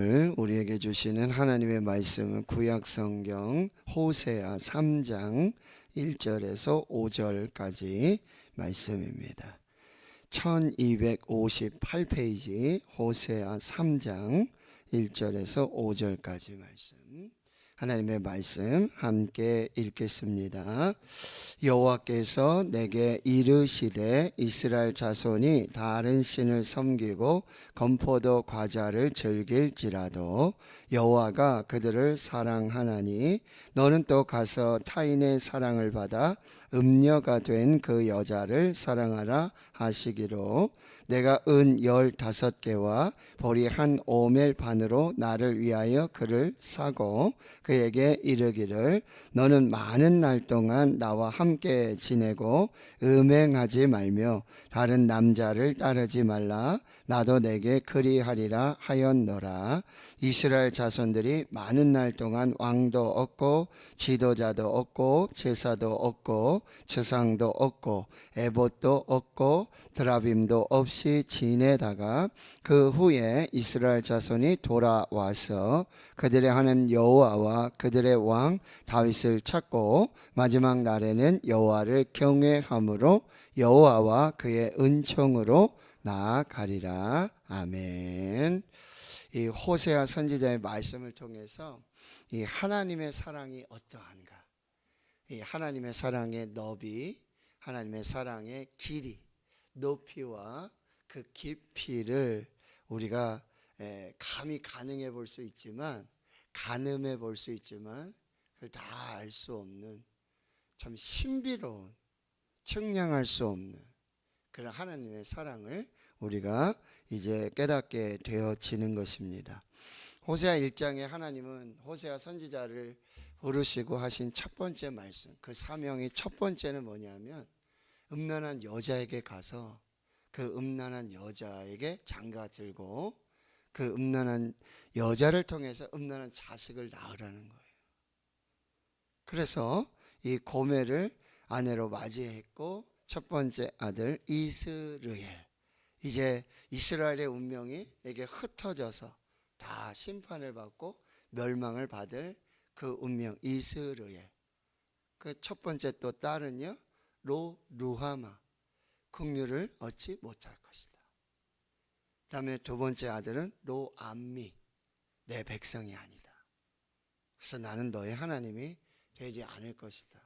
우리에게 주시는 하나님의 말씀은 구약성경 호세아 3장 1절에서 5절까지 말씀입니다. 1258페이지 호세아 3장 1절에서 5절까지 말씀, 하나님의 말씀 함께 읽겠습니다. 여호와께서 내게 이르시되 이스라엘 자손이 다른 신을 섬기고 건포도 과자를 즐길지라도 여호와가 그들을 사랑하나니 너는 또 가서 타인의 사랑을 받아 음녀가 된 그 여자를 사랑하라 하시기로 내가 은 15개와 보리 한 오멜 반으로 나를 위하여 그를 사고 그에게 이르기를 너는 많은 날 동안 나와 함께 지내고 음행하지 말며 다른 남자를 따르지 말라. 나도 내게 그리하리라 하였노라. 이스라엘 자손들이 많은 날 동안 왕도 없고 지도자도 없고 제사도 없고 주상도 없고 에봇도 없고 드라빔도 없이 지내다가 그 후에 이스라엘 자손이 돌아와서 그들의 하나님 여호와와 그들의 왕 다윗을 찾고 마지막 날에는 여호와를 경외함으로 여호와와 그의 은총으로 나아가리라. 아멘. 이 호세아 선지자의 말씀을 통해서 이 하나님의 사랑이 어떠한가, 이 하나님의 사랑의 너비, 하나님의 사랑의 길이, 높이와 그 깊이를 우리가 감히 가늠해 볼 수 있지만 그걸 다 알 수 없는 참 신비로운, 측량할 수 없는 그런 하나님의 사랑을 우리가 이제 깨닫게 되어지는 것입니다. 호세아 1장에 하나님은 호세아 선지자를 부르시고 하신 첫 번째 말씀, 그 사명이 첫 번째는 뭐냐면 음란한 여자에게 가서 그 음란한 여자에게 장가 들고 그 음란한 여자를 통해서 음란한 자식을 낳으라는 거예요. 그래서 이 고멜을 아내로 맞이했고 첫 번째 아들 이스르엘, 이제 이스라엘의 운명이 에게 흩어져서 다 심판을 받고 멸망을 받을 그 운명 이스르엘, 그 첫 번째 또 딸은요 루하마, 긍휼을 얻지 못할 것이다. 그 다음에 두 번째 아들은 로암미, 내 백성이 아니다. 그래서 나는 너의 하나님이 되지 않을 것이다.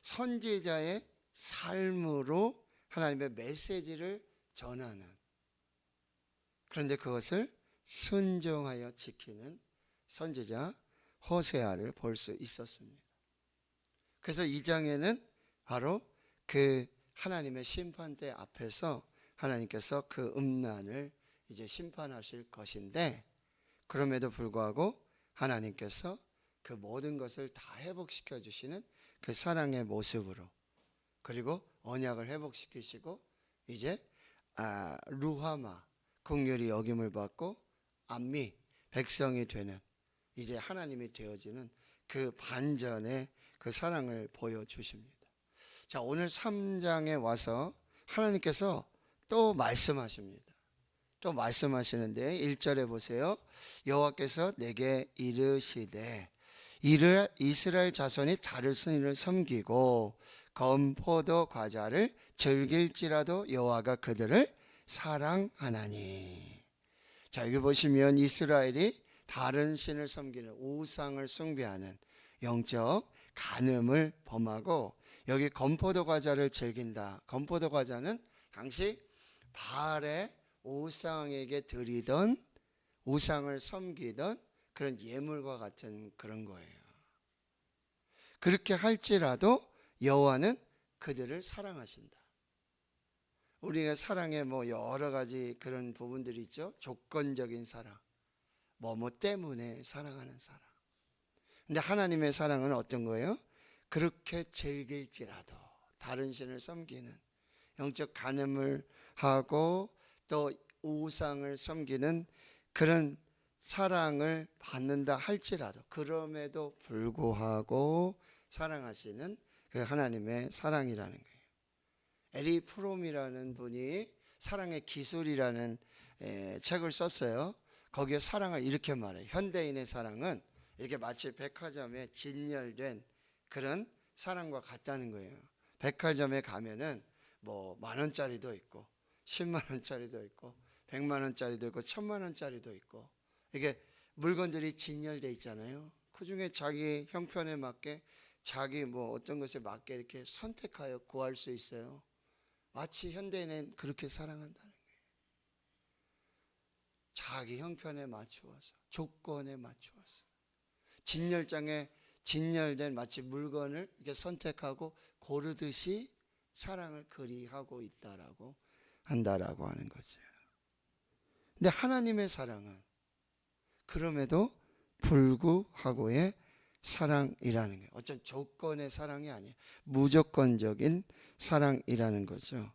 선지자의 삶으로 하나님의 메시지를 전하는, 그런데 그것을 순종하여 지키는 선지자 호세아를 볼 수 있었습니다. 그래서 이 장에는 바로 그 하나님의 심판대 앞에서 하나님께서 그 음란을 이제 심판하실 것인데, 그럼에도 불구하고 하나님께서 그 모든 것을 다 회복시켜 주시는 그 사랑의 모습으로, 그리고 언약을 회복시키시고 이제 루하마, 긍휼히 여김을 받고 암미, 백성이 되는, 이제 하나님이 되어지는 그 반전의 그 사랑을 보여주십니다. 자, 오늘 3장에 와서 하나님께서 또 말씀하십니다. 또 말씀하시는데 1절에 보세요. 여호와께서 내게 이르시되 이스라엘 자손이 다른 신을 섬기고 건포도 과자를 즐길지라도 여호와가 그들을 사랑하나니. 자, 여기 보시면 이스라엘이 다른 신을 섬기는, 우상을 숭배하는 영적 간음을 범하고 여기 건포도 과자를 즐긴다. 건포도 과자는 당시 바알의 우상에게 드리던, 우상을 섬기던 그런 예물과 같은 그런 거예요. 그렇게 할지라도 여호와는 그들을 사랑하신다. 우리가 사랑에 뭐 여러 가지 그런 부분들이 있죠. 조건적인 사랑, 뭐 때문에 사랑하는 사랑. 근데 하나님의 사랑은 어떤 거예요? 그렇게 즐길지라도 다른 신을 섬기는, 영적 간음을 하고 또 우상을 섬기는 그런 사랑을 받는다 할지라도, 그럼에도 불구하고 사랑하시는 그 하나님의 사랑이라는 거예요. 에리 프롬이라는 분이 사랑의 기술이라는 책을 썼어요. 거기에 사랑을 이렇게 말해요. 현대인의 사랑은 이렇게 마치 백화점에 진열된 그런 사랑과 같다는 거예요. 백화점에 가면은 뭐 10,000원짜리도 있고 100,000원짜리도 있고 100,000원짜리도 있고 1,000,000원짜리도 있고 이게 물건들이 진열돼 있잖아요. 그중에 자기 형편에 맞게 자기 뭐 어떤 것에 맞게 이렇게 선택하여 구할 수 있어요. 마치 현대인은 그렇게 사랑한다는 거예요. 자기 형편에 맞추어서 조건에 맞추어서 진열장에 진열된 마치 물건을 이렇게 선택하고 고르듯이 사랑을 그리하고 있다라고 한다라고 하는 거죠. 근데 하나님의 사랑은 그럼에도 불구하고의 사랑이라는 거예요. 어떤 조건의 사랑이 아니에요. 무조건적인 사랑이라는 거죠.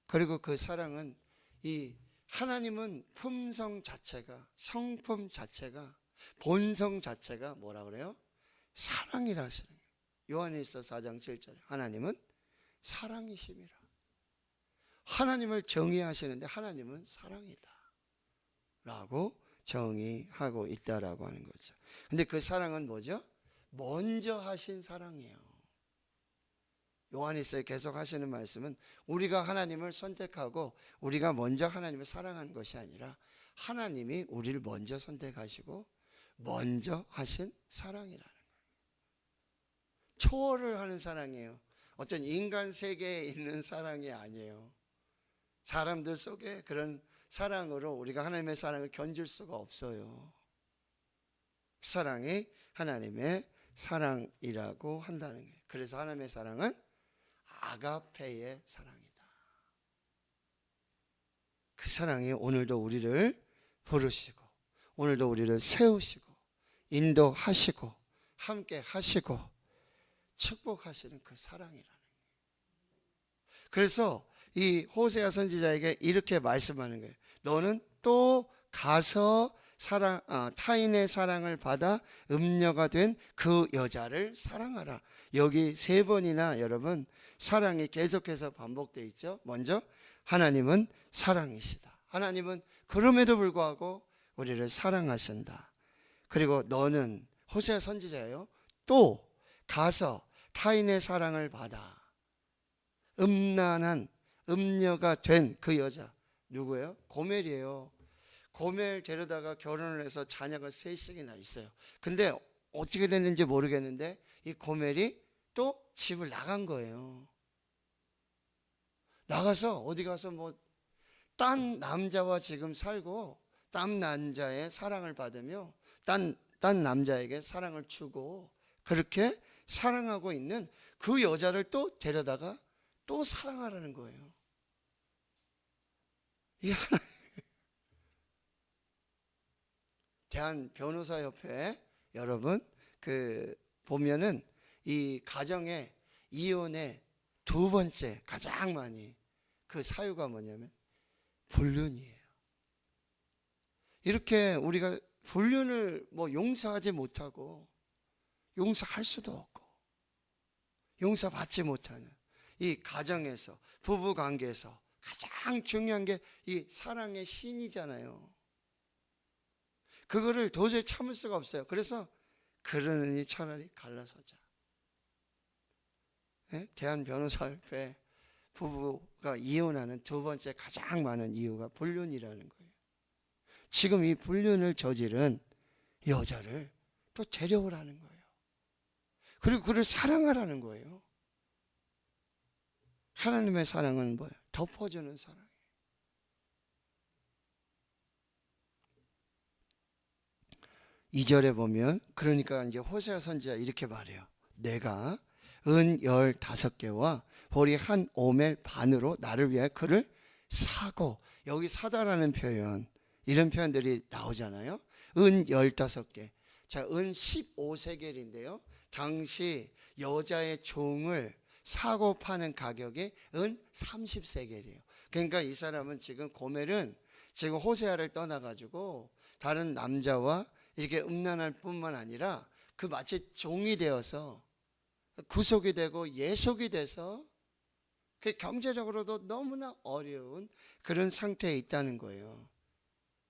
그리고 그 사랑은 이 하나님은 품성 자체가 성품 자체가 본성 자체가 뭐라 그래요? 사랑이라 하시는 거예요. 요한일서 4장 7절에 하나님은 사랑이심이라. 하나님을 정의하시는데 하나님은 사랑이다 라고 정의하고 있다라고 하는 거죠. 근데 그 사랑은 뭐죠? 먼저 하신 사랑이에요. 요한일서에 계속 하시는 말씀은 우리가 하나님을 선택하고 우리가 먼저 하나님을 사랑한 것이 아니라 하나님이 우리를 먼저 선택하시고 먼저 하신 사랑이라는 거예요. 초월을 하는 사랑이에요. 어떤 인간 세계에 있는 사랑이 아니에요. 사람들 속에 그런 사랑으로 우리가 하나님의 사랑을 견줄 수가 없어요. 사랑이 하나님의 사랑이라고 한다는 거예요. 그래서 하나님의 사랑은 아가페의 사랑이다. 그 사랑이 오늘도 우리를 부르시고 오늘도 우리를 세우시고 인도하시고 함께 하시고 축복하시는 그 사랑이라는 거예요. 그래서 이 호세아 선지자에게 이렇게 말씀하는 거예요. 너는 또 가서 타인의 사랑을 받아 음녀가 된 그 여자를 사랑하라. 여기 3번이나 여러분 사랑이 계속해서 반복되어 있죠. 먼저 하나님은 사랑이시다. 하나님은 그럼에도 불구하고 우리를 사랑하신다. 그리고 너는 호세아 선지자예요. 또 가서 타인의 사랑을 받아 음란한 음녀가 된 그 여자 누구예요? 고멜이에요. 고멜 데려다가 결혼을 해서 자녀가 3씩이나 있어요. 근데 어떻게 됐는지 모르겠는데 이 고멜이 또 집을 나간 거예요. 나가서 어디 가서 뭐 딴 남자와 지금 살고 딴 남자의 사랑을 받으며 딴 남자에게 사랑을 주고 그렇게 사랑하고 있는 그 여자를 또 데려다가 또 사랑하라는 거예요. 이게 대한변호사협회 여러분 보면은 이 가정의 이혼의 2번째 가장 많이 그 사유가 뭐냐면 불륜이에요. 이렇게 우리가 불륜을 뭐 용서하지 못하고 용서할 수도 없고 용서받지 못하는 이 가정에서 부부 관계에서 가장 중요한 게 이 사랑의 신이잖아요. 그거를 도저히 참을 수가 없어요. 그래서 그러느니 차라리 갈라서자. 네? 대한변호사협회 부부가 이혼하는 2번째 가장 많은 이유가 불륜이라는 거예요. 지금 이 불륜을 저지른 여자를 또 데려오라는 거예요. 그리고 그를 사랑하라는 거예요. 하나님의 사랑은 뭐예요? 덮어주는 사랑이에요. 2절에 보면 그러니까 이제 호세아 선지자 이렇게 말해요. 내가 은 15개와 보리 한 오멜 반으로 나를 위해 그를 사고, 여기 사다라는 표현 이런 표현들이 나오잖아요. 은 15개. 자, 은 15세겔인데요. 당시 여자의 종을 사고 파는 가격이 은 30세겔이에요. 그러니까 이 사람은 지금 고멜은 지금 호세아를 떠나가지고 다른 남자와 이렇게 음란할 뿐만 아니라 그 마치 종이 되어서 구속이 되고 예속이 돼서 그 경제적으로도 너무나 어려운 그런 상태에 있다는 거예요.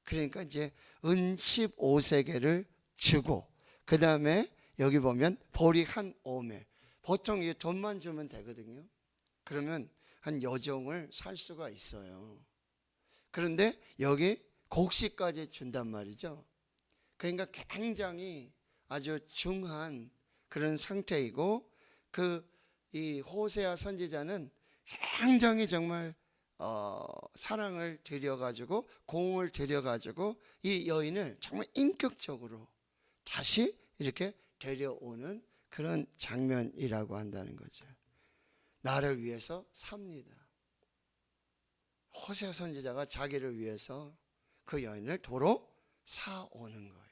그러니까 이제 은 15세겔을 주고, 그 다음에 여기 보면 보리 한 오멜. 보통 이 돈만 주면 되거든요. 그러면 한 여종을 살 수가 있어요. 그런데 여기 곡식까지 준단 말이죠. 그러니까 굉장히 아주 중한 그런 상태이고, 이 호세아 선지자는 굉장히 정말 사랑을 들여가지고, 공을 들여가지고 이 여인을 정말 인격적으로 다시 이렇게 데려오는 그런 장면이라고 한다는 거죠. 나를 위해서 삽니다. 호세아 선지자가 자기를 위해서 그 여인을 도로 사오는 거예요.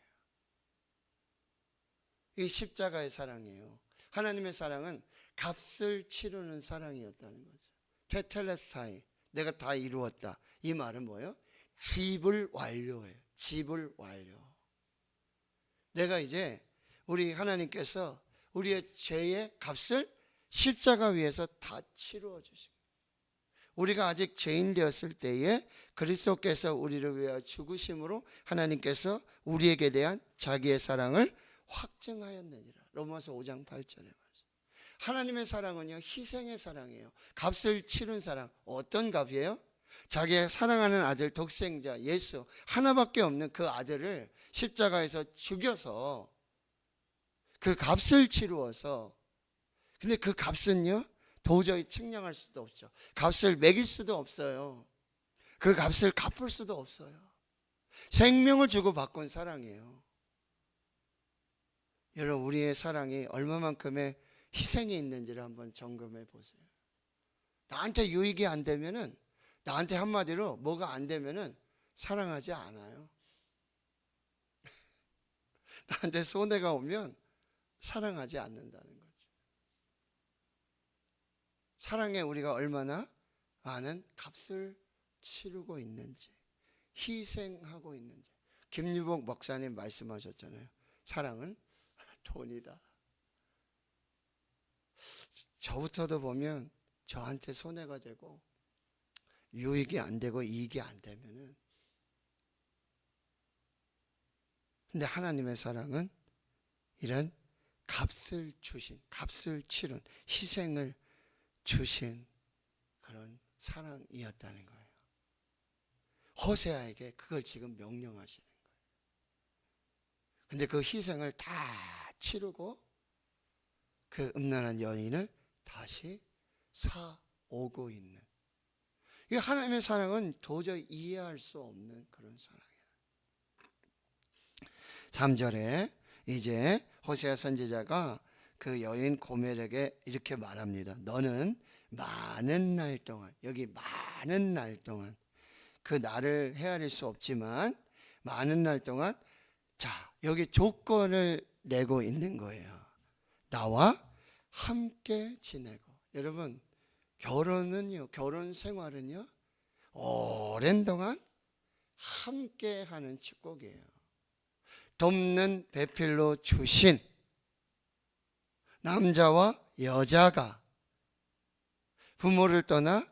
이 십자가의 사랑이에요. 하나님의 사랑은 값을 치르는 사랑이었다는 거죠. 테텔레스타이, 내가 다 이루었다. 이 말은 뭐예요? 집을 완료해요. 집을 완료. 내가 이제 우리 하나님께서 우리의 죄의 값을 십자가 위에서 다 치루어 주십니다. 우리가 아직 죄인 되었을 때에 그리스도께서 우리를 위하여 죽으심으로 하나님께서 우리에게 대한 자기의 사랑을 확증하였느니라. 로마서 5장 8절에 말씀. 하나님의 사랑은요, 희생의 사랑이에요. 값을 치른 사랑. 어떤 값이에요? 자기의 사랑하는 아들 독생자 예수 하나밖에 없는 그 아들을 십자가에서 죽여서 그 값을 치루어서, 근데 그 값은요 도저히 측량할 수도 없죠. 값을 매길 수도 없어요. 그 값을 갚을 수도 없어요. 생명을 주고 바꾼 사랑이에요. 여러분, 우리의 사랑이 얼마만큼의 희생이 있는지를 한번 점검해 보세요. 나한테 유익이 안 되면은, 나한테 한마디로 뭐가 안 되면은 사랑하지 않아요. 나한테 손해가 오면 사랑하지 않는다는 거죠. 사랑에 우리가 얼마나 많은 값을 치르고 있는지, 희생하고 있는지. 김유복 목사님 말씀하셨잖아요. 사랑은 돈이다. 저부터도 보면 저한테 손해가 되고 유익이 안 되고 이익이 안 되면은, 근데 하나님의 사랑은 이런 값을 주신, 값을 치른, 희생을 주신 그런 사랑이었다는 거예요. 호세아에게 그걸 지금 명령하시는 거예요. 근데 그 희생을 다 치르고 그 음란한 여인을 다시 사오고 있는, 이 하나님의 사랑은 도저히 이해할 수 없는 그런 사랑이에요. 3절에 이제 호세아 선지자가 그 여인 고멜에게 이렇게 말합니다. 너는 많은 날 동안, 여기 많은 날 동안, 그 날을 헤아릴 수 없지만 많은 날 동안, 자, 여기 조건을 내고 있는 거예요. 나와 함께 지내고. 여러분, 결혼은요, 결혼 생활은요, 오랜 동안 함께 하는 축복이에요. 돕는 배필로 주신 남자와 여자가 부모를 떠나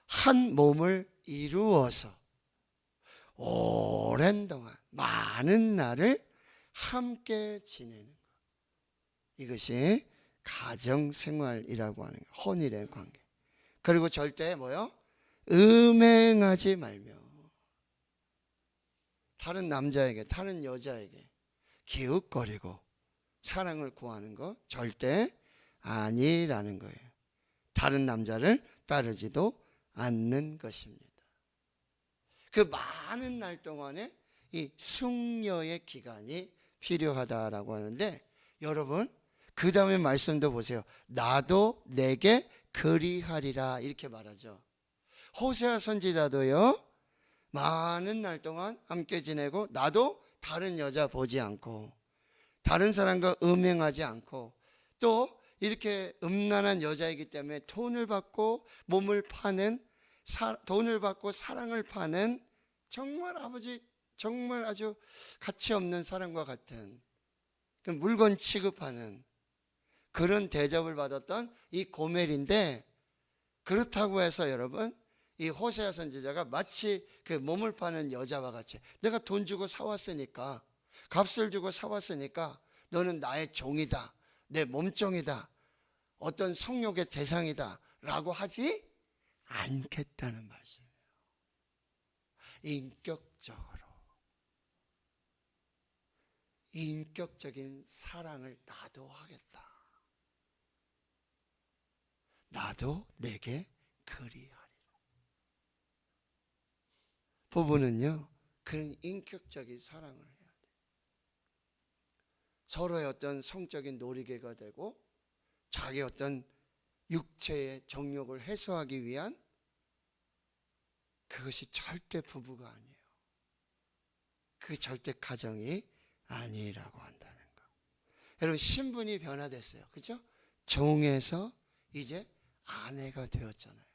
한 몸을 이루어서 오랜 동안 많은 날을 함께 지내는 것, 이것이 가정생활이라고 하는 거예요. 혼인의 관계. 그리고 절대 뭐요? 음행하지 말며 다른 남자에게, 다른 여자에게 기웃거리고 사랑을 구하는 거 절대 아니라는 거예요. 다른 남자를 따르지도 않는 것입니다. 그 많은 날 동안에 이 숙녀의 기간이 필요하다라고 하는데, 여러분 그 다음에 말씀도 보세요. 나도 내게 그리하리라 이렇게 말하죠. 호세아 선지자도요, 많은 날 동안 함께 지내고, 나도 다른 여자 보지 않고 다른 사람과 음행하지 않고, 또 이렇게 음란한 여자이기 때문에 돈을 받고 몸을 파는, 돈을 받고 사랑을 파는, 정말 아버지 정말 아주 가치 없는 사람과 같은 물건 취급하는 그런 대접을 받았던 이 고멜인데, 그렇다고 해서 여러분 이 호세아 선지자가 마치 그 몸을 파는 여자와 같이 내가 돈 주고 사왔으니까, 값을 주고 사왔으니까 너는 나의 종이다, 내 몸종이다, 어떤 성욕의 대상이다 라고 하지 않겠다는 말씀이에요. 인격적인 사랑을 나도 하겠다. 나도 내게 그리하리라. 부부는요, 그런 인격적인 사랑을 해야 돼요. 서로의 어떤 성적인 놀이개가 되고 자기 어떤 육체의 정욕을 해소하기 위한, 그것이 절대 부부가 아니에요. 그 절대 가정이 아니라고 한다는 거. 여러분, 신분이 변화됐어요. 그죠? 종에서 이제 아내가 되었잖아요.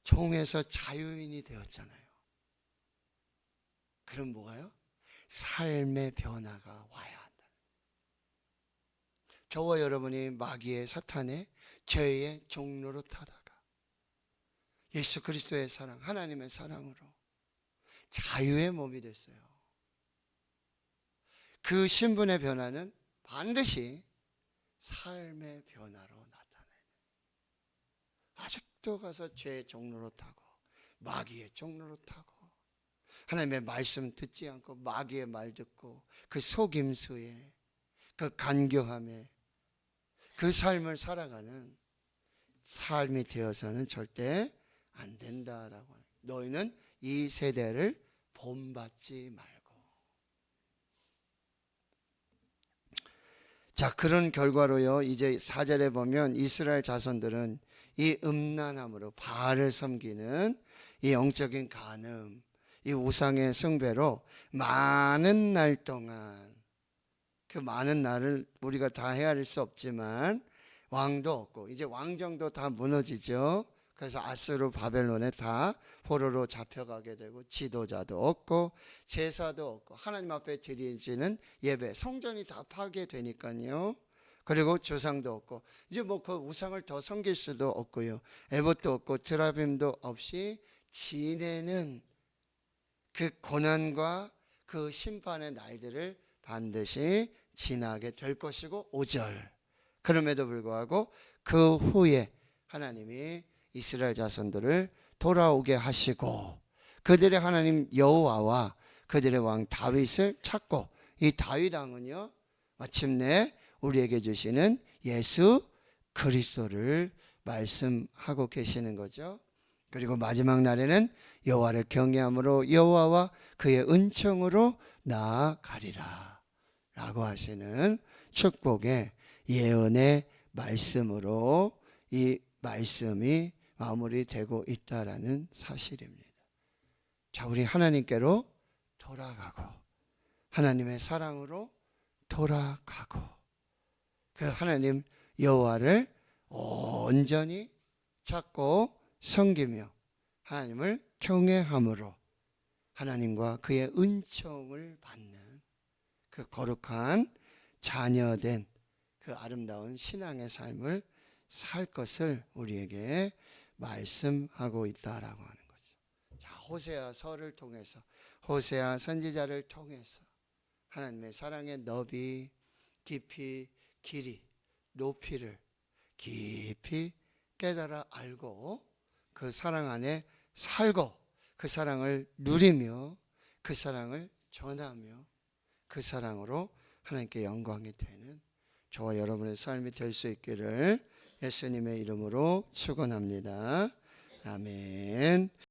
종에서 자유인이 되었잖아요. 그럼 뭐가요? 삶의 변화가 와야 한다. 저와 여러분이 마귀의 사탄의 죄의 종로로 타다가 예수 그리스도의 사랑, 하나님의 사랑으로 자유의 몸이 됐어요. 그 신분의 변화는 반드시 삶의 변화로 나타나요. 아직도 가서 죄의 종로로 타고 마귀의 종로로 타고 하나님의 말씀 듣지 않고 마귀의 말 듣고 그 속임수에, 그 간교함에 그 삶을 살아가는 삶이 되어서는 절대 안 된다라고. 너희는 이 세대를 본받지 말고. 자, 그런 결과로요, 이제 4절에 보면 이스라엘 자손들은 이 음란함으로 바알을 섬기는 이 영적인 간음, 이 우상의 숭배로 많은 날 동안, 그 많은 날을 우리가 다 헤아릴 수 없지만 왕도 없고 이제 왕정도 다 무너지죠. 그래서 아수르 바벨론에 다 포로로 잡혀가게 되고 지도자도 없고 제사도 없고 하나님 앞에 드리지는 예배, 성전이 다 파괴되니까요. 그리고 조상도 없고 이제 뭐 그 우상을 더 섬길 수도 없고요. 에봇도 없고 드라빔도 없이 지내는 그 고난과 그 심판의 날들을 반드시 지나게 될 것이고 5절. 그럼에도 불구하고 그 후에 하나님이 이스라엘 자손들을 돌아오게 하시고 그들의 하나님 여호와와 그들의 왕 다윗을 찾고, 이 다윗 왕은요 마침내 우리에게 주시는 예수 그리스도를 말씀하고 계시는 거죠. 그리고 마지막 날에는 여호와를 경외함으로 여호와와 그의 은총으로 나아가리라 라고 하시는 축복의 예언의 말씀으로 이 말씀이 마무리되고 있다라는 사실입니다. 자, 우리 하나님께로 돌아가고 하나님의 사랑으로 돌아가고 그 하나님 여호와를 온전히 찾고 섬기며 하나님을 경외함으로 하나님과 그의 은총을 받는 그 거룩한 자녀된 그 아름다운 신앙의 삶을 살 것을 우리에게 말씀하고 있다라고 하는 거죠. 자, 호세아서를 통해서, 호세아 선지자를 통해서 하나님의 사랑의 너비, 깊이, 길이, 높이를 깊이 깨달아 알고 그 사랑 안에 살고 그 사랑을 누리며 그 사랑을 전하며 그 사랑으로 하나님께 영광이 되는 저와 여러분의 삶이 될 수 있기를 예수님의 이름으로 축원합니다. 아멘.